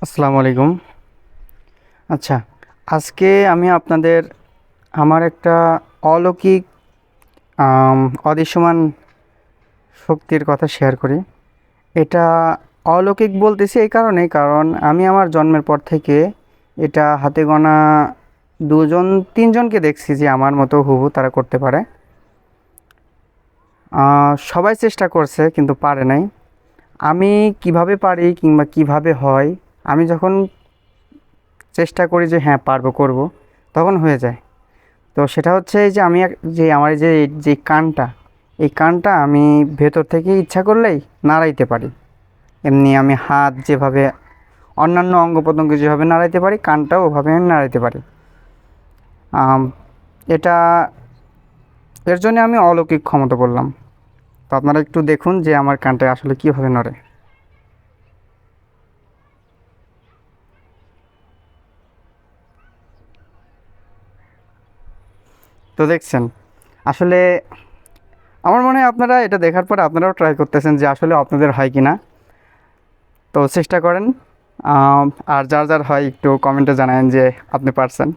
আসসালামু আলাইকুম। আচ্ছা, আজকে আমি আপনাদের আমার একটা অলৌকিক অদৃশ্যমান শক্তির কথা শেয়ার করি। এটা অলৌকিক বলতেছি এই কারণে, কারণ আমি আমার জন্মের পর থেকে এটা হাতে গোনা 2-3 জনকে দেখছি যে আমার মতো হুবহু তারা করতে পারে। সবাই চেষ্টা করছে কিন্তু পারে নাই। আমি কিভাবে পারি কিংবা কিভাবে হয়, আমি যখন চেষ্টা করি যে হ্যাঁ পারবো, করব, তখন হয়ে যায়। তো সেটা হচ্ছে এই যে আমি যে আমার যে কানটা, এই কানটা আমি ভেতর থেকে ইচ্ছা করলেই নাড়াইতে পারি। এমনি আমি হাত যেভাবে অন্যান্য অঙ্গ প্রত্যঙ্গ যেভাবে নাড়াইতে পারি, কানটাও ওভাবে আমি নাড়াইতে পারি। আম, এটা এর জন্য আমি অলৌকিক ক্ষমতা বললাম। তো আপনারা একটু দেখুন যে আমার কানটা আসলে কীভাবে নড়ে। তো দেখছেন, আসলে আমার মনে হয় আপনারা এটা দেখার পর আপনারাও ট্রাই করতেছেন যে আসলে আপনাদের হয় কি না। তো চেষ্টা করেন। আর যার যার হয় একটু কমেন্টে জানাবেন যে আপনি পারছেন।